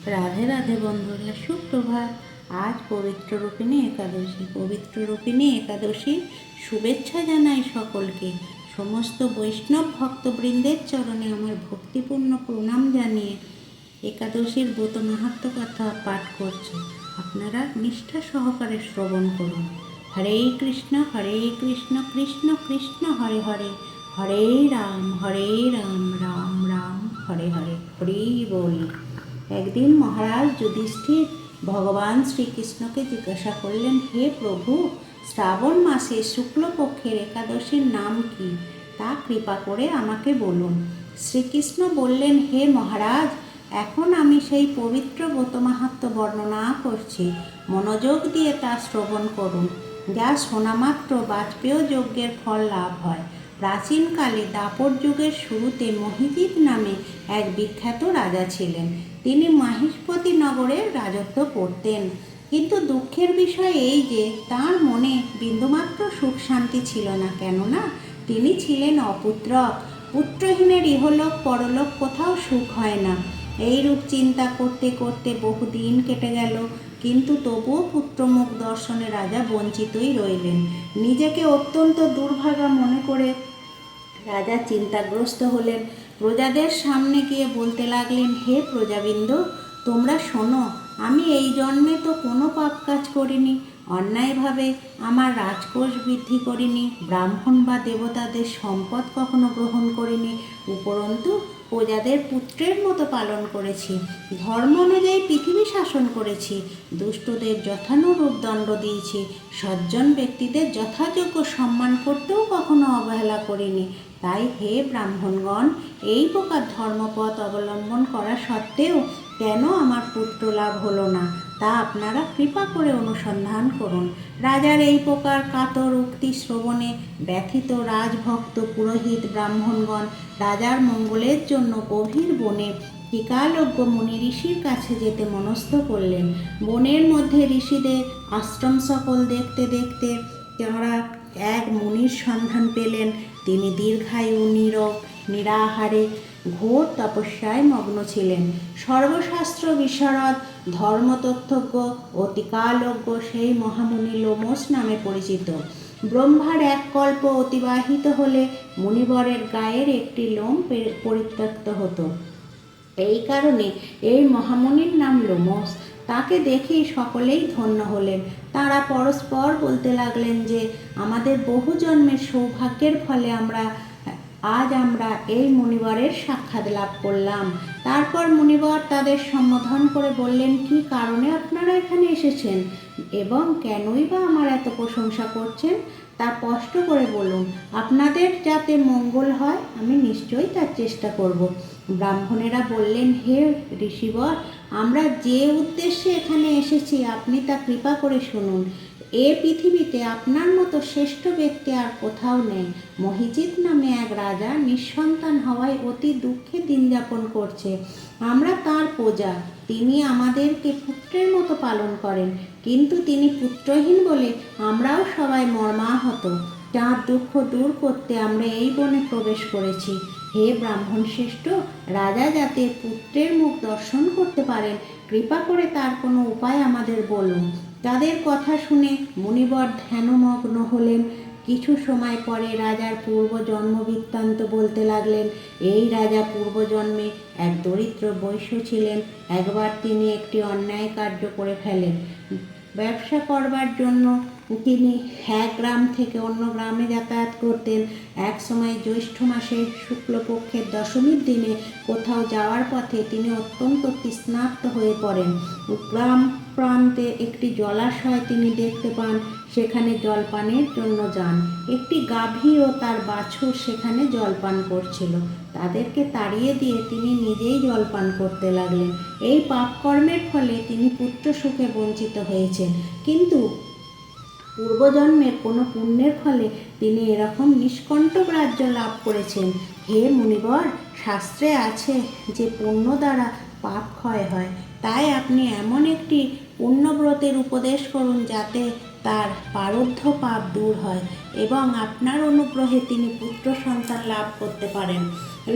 রাধে রাধে বন্ধুরা, সুপ্রভাত। আজ পবিত্র রূপিণী একাদশী। পবিত্র রূপিণী একাদশী শুভেচ্ছা জানাই সকলকে। সমস্ত বৈষ্ণব ভক্তবৃন্দের চরণে আমার ভক্তিপূর্ণ প্রণাম জানিয়ে একাদশীর ব্রত মাহাত্ম্য কথা পাঠ করছি। আপনারা নিষ্ঠা সহকারে শ্রবণ করুন। হরে কৃষ্ণ কৃষ্ণ কৃষ্ণ হরে হরে, হরে রাম রাম রাম হরে হরে। হরি বল। একদিন মহারাজ যুধিষ্ঠির ভগবান শ্রীকৃষ্ণকে জিজ্ঞাসা করলেন, হে প্রভু, শ্রাবণ মাসে শুক্লপক্ষের একাদশীর নাম কি, তা কৃপা করে আমাকে বলুন। শ্রীকৃষ্ণ বললেন, হে মহারাজ, এখন আমি সেই পবিত্র ব্রত মাহাত্ম্য বর্ণনা করছি, মনোযোগ দিয়ে তা শ্রবণ করুন। যা শোনামাত্র বাজপেয় যজ্ঞের ফল লাভ হয়। প্রাচীনকালে দাপর যুগের শুরুতে মহিজিৎ নামে এক বিখ্যাত রাজা ছিলেন। তিনি মাহিষ্পতি নগরের রাজত্ব করতেন। কিন্তু দুঃখের বিষয় এই যে তার মনে বিন্দুমাত্র সুখ শান্তি ছিল না, কেননা তিনি ছিলেন অপুত্রক। পুত্রহীনের ইহলোক পরলোক কোথাও সুখ হয় না। এইরূপ চিন্তা করতে করতে বহুদিন কেটে গেল, কিন্তু তবুও পুত্রমুখ দর্শনে রাজা বঞ্চিতই রইলেন। নিজেকে অত্যন্ত দুর্ভাগা মনে করে রাজা চিন্তাগ্রস্ত হলেন। প্রজাদের সামনে গিয়ে বলতে লাগলেন, হে প্রজাবৃন্দ, তোমরা শোনো, আমি এই জন্মে তো কোনো পাপ কাজ করিনি, অন্যায়ভাবে আমার রাজকোষ বৃদ্ধি করিনি, ব্রাহ্মণ বা দেবতাদের সম্পদ কখনো গ্রহণ করিনি, উপরন্তু প্রজাদের পুত্রের মতো পালন করেছি, ধর্ম অনুযায়ী পৃথিবী শাসন করেছি, দুষ্টদের যথানুরূপ দণ্ড দিয়েছি, সজ্জন ব্যক্তিদের যথাযোগ্য সম্মান করতেও কখনো অবহেলা করিনি। তাই হে ব্রাহ্মণগণ, এই প্রকার ধর্মপথ অবলম্বন করা সত্ত্বেও কেন আমার পুত্র লাভ হলো না, তা আপনারা কৃপা করে অনুসন্ধান করুন। রাজার এই প্রকার কাতর উক্তি শ্রবণে ব্যথিত রাজভক্ত পুরোহিত ব্রাহ্মণগণ রাজার মঙ্গলের জন্য গভীর বনে টিকালজ্ঞ মুনি ঋষির কাছে যেতে মনস্থ করলেন। বনের মধ্যে ঋষিদের আশ্রম সকল দেখতে দেখতে তাঁরা এক মুনির সন্ধান পেলেন। তিনি দীর্ঘায়ু, নীরব, নিরাহারে ঘোর তপস্যায় মগ্ন ছিলেন। সর্বশাস্ত্র বিশারদ, ধর্মতত্ত্বজ্ঞ ও টিকালজ্ঞ সেই মহামুনি লোমশ নামে পরিচিত। ব্রহ্মার এক কল্প অতিবাহিত হলে মুনিবরের গায়ের একটি লোম পরিত্যক্ত হতো। এই কারণে এই মহামুনির নাম লোমশ। তাকে দেখেই সকলেই ধন্য হলেন। তারা পরস্পর বলতে লাগলেন যে আমাদের বহু জন্মের সৌভাগ্যের ফলে আজ আমরা এই মুনিবরের সাক্ষাৎ লাভ করলাম। তারপর মুনিবর তাদের সম্বোধন করে বললেন, কি কারণে আপনারা এখানে এসেছেন এবং কেনই বা আমার এত প্রশংসা করছেন, তা স্পষ্ট করে বলুন। আপনাদের যাতে মঙ্গল হয় আমি নিশ্চয়ই তার চেষ্টা করব। ব্রাহ্মণেরা বললেন, হে ঋষিবর, আমরা যে উদ্দেশ্যে এখানে এসেছি আপনি তা কৃপা করে শুনুন। এ পৃথিবীতে আপনার মতো শ্রেষ্ঠ ব্যক্তি আর কোথাও নেই। মহিজিৎ নামে এক রাজা নিঃসন্তান হওয়ায় অতি দুঃখে দিন যাপন করছে। আমরা তার প্রজা, তিনি আমাদেরকে পুত্রের মতো পালন করেন, কিন্তু তিনি পুত্রহীন বলে আমরাও সবাই মর্মাহত। যার দুঃখ দূর করতে আমরা এই বনে প্রবেশ করেছি। হে ব্রাহ্মণ শ্রেষ্ঠ, রাজা যাতে পুত্রের মুখ দর্শন করতে পারেন, কৃপা করে তার কোনো উপায় আমাদের বলুন। তাদের কথা শুনে মুনিবর ধ্যানমগ্ন হলেন। কিছু সময় পরে রাজার পূর্বজন্ম বৃত্তান্ত বলতে লাগলেন। এই রাজা পূর্বজন্মে এক দরিদ্র বৈশ্য ছিলেন। একবার তিনি একটি অন্যায় কার্য করে ফেলেন। ব্যবসা করবার জন্য তিনি এক গ্রাম থেকে অন্য গ্রামে যাতায়াত করতেন। এক সময় জ্যৈষ্ঠ মাসের শুক্লপক্ষের দশমীর দিনে কোথাও যাওয়ার পথে তিনি অত্যন্ত তৃষ্ণার্ত হয়ে পড়েন। গ্রাম প্রান্তে একটি জলাশয় তিনি দেখতে পান, সেখানে জলপানের জন্য যান। একটি গাভী ও তার বাছুর সেখানে জলপান করছিল। তাদেরকে তাড়িয়ে দিয়ে তিনি নিজেই জলপান করতে লাগলেন। এই পাপকর্মের ফলে তিনি পুত্র সুখে বঞ্চিত হয়েছেন, কিন্তু পূর্বজন্মের কোনো পুণ্যের ফলে তিনি এরকম নিষ্কণ্টক রাজ্য লাভ করেছেন। হে মুনিবর, শাস্ত্রে আছে যে পুণ্য দ্বারা পাপ ক্ষয় হয়। তাই আপনি এমন একটি পুণ্যব্রতের উপদেশ করুন যাতে তার পারদ্ধ পাপ দূর হয় এবং আপনার অনুগ্রহে তিনি পুত্র সন্তান লাভ করতে পারেন।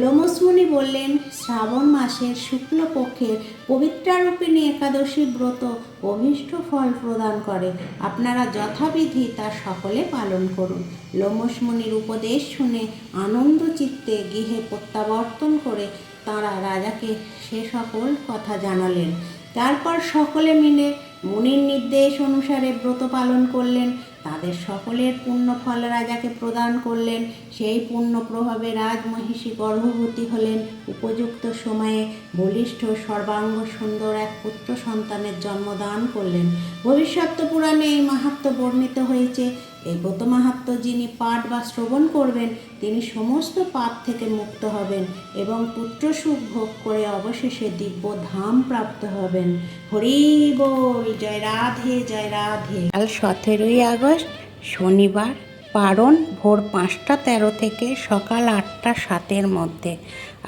লোমসমুনি বললেন, শ্রাবণ মাসের শুক্লপক্ষের পবিত্রারূপিণী একাদশী ব্রত অভীষ্ট ফল প্রদান করে। আপনারা যথাবিধি তা সকলে পালন করুন। লোমসমুনির উপদেশ শুনে আনন্দ চিত্তে গৃহে প্রত্যাবর্তন করে তাঁরা রাজাকে সে সকল কথা জানালেন। তারপর সকলে মিলে মুনির নির্দেশ অনুসারে ব্রত পালন করলেন। তাদের সকলের পুণ্যফল রাজাকে প্রদান করলেন। সেই পুণ্য প্রভাবে রাজমহিষী গর্ভবতী হলেন। উপযুক্ত সময়ে বলিষ্ঠ সর্বাঙ্গ সুন্দর এক পুত্র সন্তানের জন্মদান করলেন। ভবিষ্যৎ পুরাণে এই মাহাত্ম্য বর্ণিত হয়েছে। এই ব্রত মাহাত্ম্য যিনি পাঠ বা শ্রবণ করবেন তিনি সমস্ত পাপ থেকে মুক্ত হবেন এবং পুত্রসুখ ভোগ করে অবশেষে দিব্য ধাম প্রাপ্ত হবেন। হরি বল। জয় রাধে, জয় রাধে। কাল 17ই আগস্ট শনিবার, পারণ ভোর 5টা 13 থেকে সকাল 8টা 7-এর মধ্যে।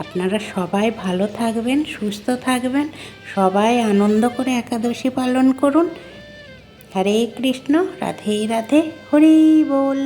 আপনারা সবাই ভালো থাকবেন, সুস্থ থাকবেন, সবাই আনন্দ করে একাদশী পালন করুন। হরে কৃষ্ণ, রাধে রাধে, হরি বল।